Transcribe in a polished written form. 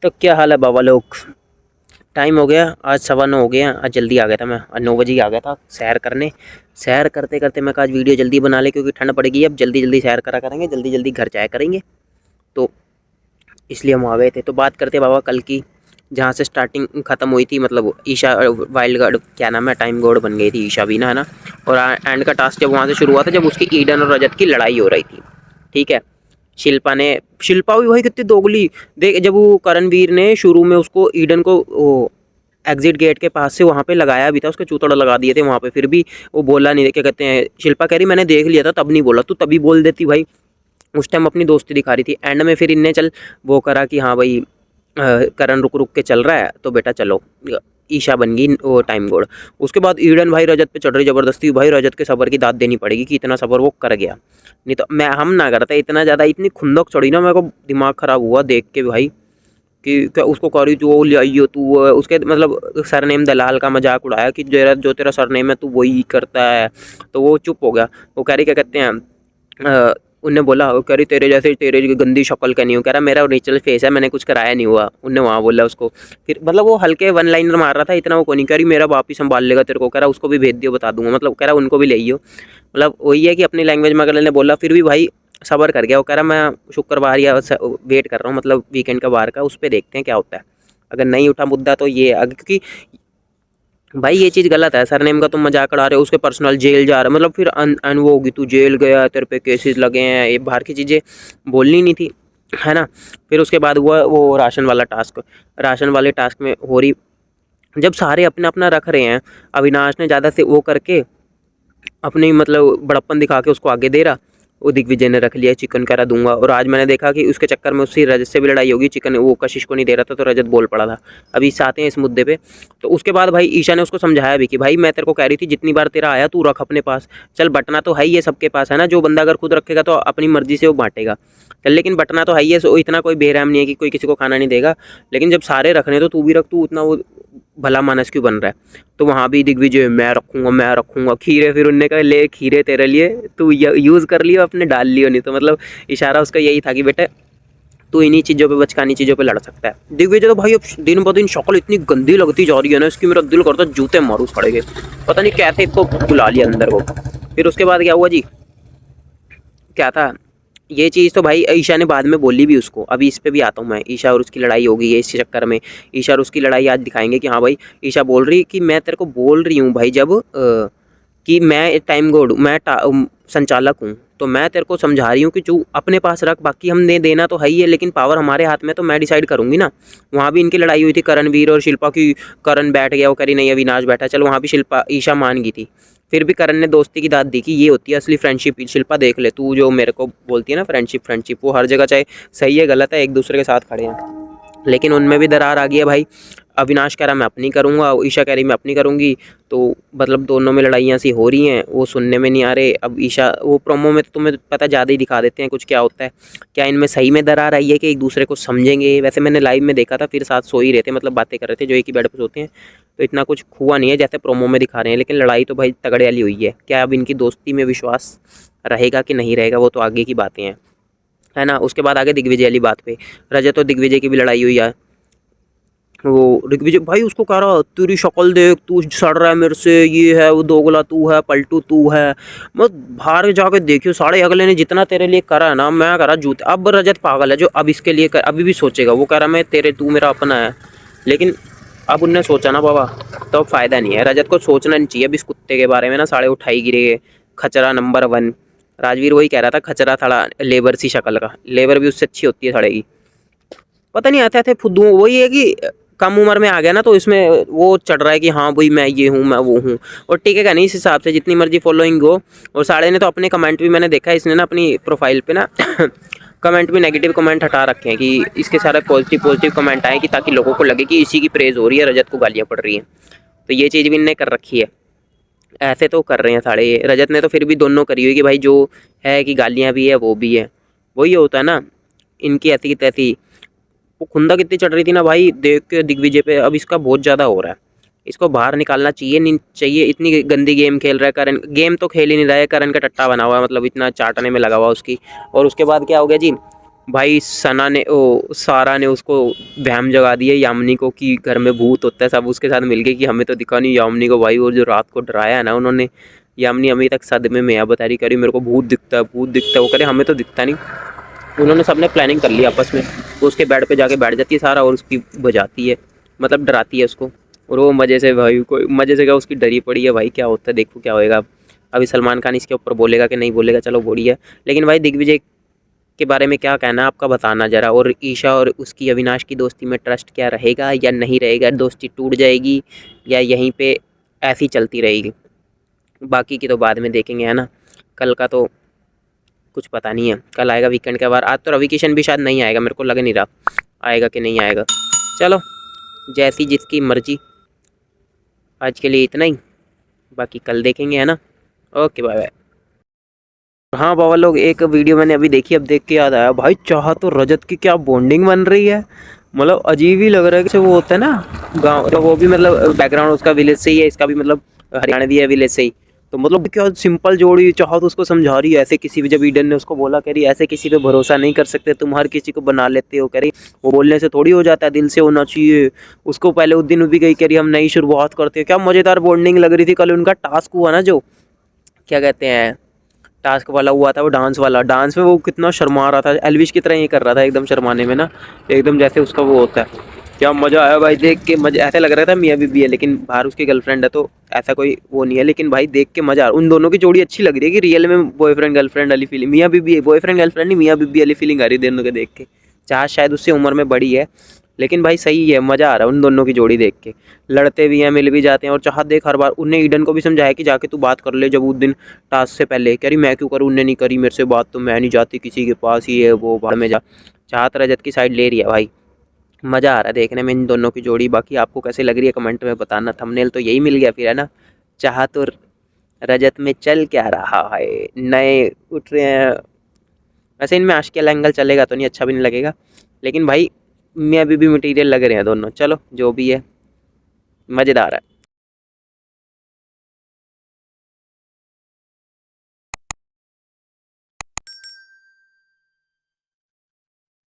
तो क्या हाल है बाबा लोग। टाइम हो गया, आज 9:15 हो गया। आज जल्दी आ गया था मैं, आज 9 बजे ही आ गया था सैर करने। सैर करते करते मैं कहा आज वीडियो जल्दी बना ले, क्योंकि ठंड पड़ेगी, अब जल्दी जल्दी सैर करा करेंगे, जल्दी जल्दी घर जाया करेंगे। तो इसलिए हम आ गए थे। तो बात करते बाबा कल की, जहाँ से स्टार्टिंग ख़त्म हुई थी, मतलब ईशा वाइल्ड गार्ड, क्या नाम है, टाइम गॉड बन गई थी ईशा भी ना, है ना। और एंड का टास्क जब वहाँ से शुरू हुआ था, जब उसकी ईडन और रजत की लड़ाई हो रही थी। ठीक है। शिल्पा भी भाई कितनी दोगली। देख, जब वो करणवीर ने शुरू में उसको ईडन को वो एग्जिट गेट के पास से वहाँ पे लगाया भी था, उसके चूतड़ा लगा दिए थे वहाँ पे, फिर भी वो बोला नहीं। क्या कहते हैं, शिल्पा कह रही मैंने देख लिया था तब नहीं बोला, तू तभी बोल देती भाई। उस टाइम अपनी दोस्ती दिखा रही थी। एंड में फिर इनने चल वो करा कि हाँ भाई करण रुक रुक के चल रहा है, तो बेटा चलो ईशा बन गई वो टाइम गोड। उसके बाद ईडन भाई रजत पे चढ़ रही ज़बरदस्ती। भाई रजत के सबर की दाद देनी पड़ेगी कि इतना सबर वो कर गया, नहीं तो मैं हम ना करते इतना ज़्यादा। इतनी खुंदक चढ़ी ना, मेरे को दिमाग ख़राब हुआ देख के भाई, कि क्या उसको कह रही तू वो ले आई हो तू उसके मतलब सरनेम दलाल का मजाक उड़ाया कि जो तेरा सरनेम है तू वही करता है। तो वो चुप हो गया। वो कह रही क्या कहते हैं उनने बोला, वो कह रही तेरे जैसे तेरे गंदी शक्ल का नहीं हो। कह रहा मेरा नेचुरल फेस है, मैंने कुछ कराया नहीं हुआ। उनने वहाँ बोला उसको। फिर मतलब वो हल्के वन लाइनर मार रहा था, इतना वो को नहीं। कह रही मेरा बाप ही संभाल लेगा तेरे को। कह रहा उसको भी भेज दियो, बता दूंगा। मतलब कह रहा उनको भी ले आइयो। मतलब वही है कि अपनी लैंग्वेज में अगले ने बोला, फिर भी भाई सबर कर गया। वो कह रहा मैं शुक्रवार या वेट कर रहा हूँ, मतलब वीकेंड का बार का, उस पर देखते हैं क्या होता है। अगर नहीं उठा मुद्दा तो ये क्योंकि भाई ये चीज़ गलत है। सरनेम का तुम मजाक उड़ा रहे हो, उसके पर्सनल जेल जा रहा है, मतलब फिर अन वो होगी, तू जेल गया, तेरे पे केसेस लगे हैं, ये बाहर की चीज़ें बोलनी नहीं थी, है ना। फिर उसके बाद हुआ वो राशन वाला टास्क। राशन वाले टास्क में हो रही, जब सारे अपना अपना रख रहे हैं, अविनाश ने ज़्यादा से वो करके अपनी मतलब बड़प्पन दिखा के उसको आगे दे रहा। वो दिग्विजय ने रख लिया चिकन कह रहा दूंगा, और आज मैंने देखा कि उसके चक्कर में उससे रजत से भी लड़ाई होगी। चिकन वो कशिश को नहीं दे रहा था, तो रजत बोल पड़ा था। अभी इससे आते हैं इस मुद्दे पे। तो उसके बाद भाई ईशा ने उसको समझाया भी कि भाई मैं तेरे को कह रही थी जितनी बार तेरा आया तू रख अपने पास। चल बटना तो है ही है सबके पास, है ना। जो बंदा अगर खुद रखेगा तो अपनी मर्जी से वो बांटेगा। चल लेकिन बटना तो है ही है, सो इतना कोई बेरहम नहीं है कि कोई किसी को खाना नहीं देगा। लेकिन जब सारे रखने तो तू भी रख, तू उतना वो भला मानस क्यों बन रहा है। तो वहाँ भी दिग्विजय मैं रखूँगा खीरे। फिर उनने कहा ले खीरे तेरे लिए, तू यूज़ कर लियो अपने, डाल लियो नहीं तो। मतलब इशारा उसका यही था कि बेटा तू इन्हीं चीज़ों पे, बचकानी चीज़ों पे लड़ सकता है। दिग्विजय तो भाई अब दिन ब दिन शक्ल इतनी गंदी लगती जा रही है ना इसकी, मेरा दिल करता जूते मारूं खड़े के। पता नहीं कैसे इसको बुला लिया अंदर को। फिर उसके बाद क्या हुआ जी, क्या था ये चीज़ तो भाई ईशा ने बाद में बोली भी उसको। अभी इस पे भी आता हूँ मैं। ईशा और उसकी लड़ाई हो गई है इस चक्कर में। ईशा और उसकी लड़ाई आज दिखाएंगे कि हाँ भाई, ईशा बोल रही कि मैं तेरे को बोल रही हूँ भाई, जब कि मैं टाइम गोड, मैं संचालक हूँ, तो मैं तेरे को समझा रही हूँ कि जो अपने पास रख, बाकी हमने देना तो है ही है, लेकिन पावर हमारे हाथ में, तो मैं डिसाइड करूँगी ना। वहाँ भी इनकी लड़ाई हुई थी करणवीर और शिल्पा की। करण बैठ गया, वो करी नहीं अविनाश बैठा। चल वहाँ भी शिल्पा ईशा मान गई थी। फिर भी करण ने दोस्ती की दाद दी कि ये होती है असली फ्रेंडशिप। शिल्पा देख ले तू, जो मेरे को बोलती है ना फ्रेंडशिप फ्रेंडशिप, वो हर जगह चाहे सही है गलत है एक दूसरे के साथ खड़े हैं। लेकिन उनमें भी दरार आ गई है भाई। अविनाश कह रहा मैं अपनी करूँगा, ईशा कह रही मैं अपनी करूँगी। तो मतलब दोनों में लड़ाइयाँ सी हो रही हैं, वो सुनने में नहीं आ रहे। अब ईशा वो प्रोमो में तो तुम्हें पता ज़्यादा ही दिखा देते हैं कुछ क्या होता है। क्या इनमें सही में दरार आई है कि एक दूसरे को समझेंगे। वैसे मैंने लाइव में देखा था, फिर साथ सो ही रहे थे, मतलब बातें कर रहे थे जो एक ही बेड पर सोते हैं। तो इतना कुछ हुआ नहीं है जैसे प्रोमो में दिखा रहे हैं, लेकिन लड़ाई तो भाई तगड़े वाली हुई है। क्या अब इनकी दोस्ती में विश्वास रहेगा कि नहीं रहेगा, वो तो आगे की बातें हैं, है ना। उसके बाद आगे दिग्विजय वाली बात पे, रजत और दिग्विजय की भी लड़ाई हुई है। वो दिग्विजय भाई उसको कह रहा तेरी शक्ल देख, तू सड़ रहा है मेरे से, ये है वो दोगला तू है, पलटू तू है। मैं बाहर जाके देखियो साढ़े अगले ने जितना तेरे लिए करा है ना, मैं करा जूते। अब रजत पागल है जो अब इसके लिए अभी भी सोचेगा। वो कह रहा मैं तेरे, तू मेरा अपना है। लेकिन अब उनने सोचा ना बाबा, तो अब फायदा नहीं है। रजत को सोचना नहीं चाहिए अब इस कुत्ते के बारे में ना, साढ़े उठाई गिरे। खचरा नंबर 1। राजवीर वही कह रहा था, खचरा थोड़ा लेबर सी शक्ल का, लेबर भी उससे अच्छी होती है थोड़े की। पता नहीं आते आते फुद्दू। वही है कि कम उम्र में आ गया ना, तो इसमें वो चढ़ रहा है कि हाँ भाई मैं ये हूँ मैं वो हूँ, और टिकेगा नहीं इस हिसाब से जितनी मर्जी फॉलोइंग हो। और साढ़े ने तो अपने कमेंट भी मैंने देखा है, इसने ना अपनी प्रोफाइल पे ना कमेंट भी नेगेटिव कमेंट हटा रखे हैं कि इसके सारे पॉजिटिव पॉजिटिव कमेंट आए, कि ताकि लोगों को लगे कि इसी की प्रेज हो रही है, रजत को गालियाँ पड़ रही हैं। तो ये चीज़ भी इनने कर रखी है। ऐसे तो कर रहे हैं साढ़े। रजत ने तो फिर भी दोनों करी हुई कि भाई जो है कि गालियाँ भी है वो भी है। वही होता है ना इनकी ऐसी की तैसी। वो खुंदक इतनी चढ़ रही थी ना भाई देख के दिग्विजय पे, अब इसका बहुत ज़्यादा हो रहा है। इसको बाहर निकालना चाहिए नहीं चाहिए। इतनी गंदी गेम खेल रहा है करण। गेम तो खेल ही नहीं रहा है, करण का टट्टा बना हुआ है, मतलब इतना चाटने में लगा हुआ उसकी। और उसके बाद क्या हो गया जी, भाई सना ने ओ सारा ने उसको वहम जगा दिया यामिनी को कि घर में भूत होता है, सब उसके साथ मिल गए कि हमें तो दिखा नहीं यामिनी को भाई, और जो रात को डराया है ना उन्होंने, यामिनी अभी तक सदमे में है, बता रही कह रही मेरे को भूत दिखता है, भूत दिखता है, वो करे हमें तो दिखता नहीं। उन्होंने सबने प्लानिंग कर ली आपस में, वो उसके बेड पे जाके बैठ जाती है सारा और उसकी बजाती है, मतलब डराती है उसको, और वो मज़े से भाई कोई मज़े से क्या उसकी डरी पड़ी है भाई, क्या होता है देखो क्या होएगा। अभी सलमान खान इसके ऊपर बोलेगा कि नहीं बोलेगा, चलो बोली है। लेकिन भाई दिग्विजय के बारे में क्या कहना है आपका, बताना ज़रा। और ईशा और उसकी अविनाश की दोस्ती में ट्रस्ट क्या रहेगा या नहीं रहेगा, दोस्ती टूट जाएगी या यहीं पे ऐसी चलती रहेगी, बाकी की तो बाद में देखेंगे, है ना। कल का तो कुछ पता नहीं है, कल आएगा वीकेंड के बाद। आज तो रवि किशन भी शायद नहीं आएगा, मेरे को लग नहीं रहा आएगा कि नहीं आएगा। चलो जैसी जिसकी मर्जी, आज के लिए इतना ही, बाकी कल देखेंगे, है ना। Okay bye bye. हाँ बाबा लोग, एक वीडियो मैंने अभी देखी, अब देख के याद आया भाई, चाहत और रजत की क्या बॉन्डिंग बन रही है, मतलब अजीब ही लग रहा है कि वो होता है ना गांव, तो वो भी मतलब बैकग्राउंड उसका विलेज से ही है, इसका भी मतलब हरियाणवी है, विलेज से ही। तो मतलब क्या सिंपल जोड़ी, चाहत उसको समझा रही है ऐसे किसी भी, जब ईडन ने उसको बोला कह रही ऐसे किसी पे भरोसा नहीं कर सकते, तुम हर किसी को बना लेते हो, कह रही वो बोलने से थोड़ी हो जाता है, दिल से होना चाहिए। उसको पहले उस दिन भी गई कह रही हम नई शुरुआत करते हैं, क्या मज़ेदार बॉन्डिंग लग रही थी। कल उनका टास्क हुआ ना, जो क्या कहते हैं टास्क वाला हुआ था, वो डांस वाला, डांस में वो कितना शर्मा रहा था, एलविश की तरह ही कर रहा था एकदम शर्माने में ना, एकदम जैसे उसका वो होता है। क्या मज़ा आया भाई देख के, मजा ऐसा लग रहा था मियाँ बीबी है, लेकिन बाहर उसकी गर्लफ्रेंड है तो ऐसा कोई वो नहीं है, लेकिन भाई देख के मज़ा आ रहा। उन दोनों की जोड़ी अच्छी लग रही है कि रियल में बॉयफ्रेंड गर्लफ्रेंड वाली फीलिंग, मियाँ बीबी बॉयफ्रेंड गर्लफ्रेंड नहीं, मियाँ बीबी वाली फीलिंग आ रही है दोनों के देख के। चाह शायद उससे उम्र में बड़ी है, लेकिन भाई सही है, मज़ा आ रहा है उन दोनों की जोड़ी देख के। लड़ते भी हैं, मिल भी जाते हैं, और चाहत देख हर बार उनने ईडन को भी समझाया कि जाके तू बात कर ले, जब उस दिन टास्क से पहले कह रही मैं क्यों करूँ, उनने नहीं करी मेरे से बात, तो मैं नहीं जाती किसी के पास, ही है वो बाहर में जा। चाहत रजत की साइड ले रही है भाई, मज़ा आ रहा है देखने में इन दोनों की जोड़ी। बाकी आपको कैसे लग रही है कमेंट में बताना, थंबनेल तो यही मिल गया फिर, है ना। चाहत और रजत में चल क्या रहा है, नए उठ रहे हैं, वैसे इनमें आशिकी वाला एंगल चलेगा तो नहीं, अच्छा भी नहीं लगेगा, लेकिन भाई मियाँ बीबी मटीरियल लग रहे हैं दोनों, चलो जो भी है मज़ेदार है।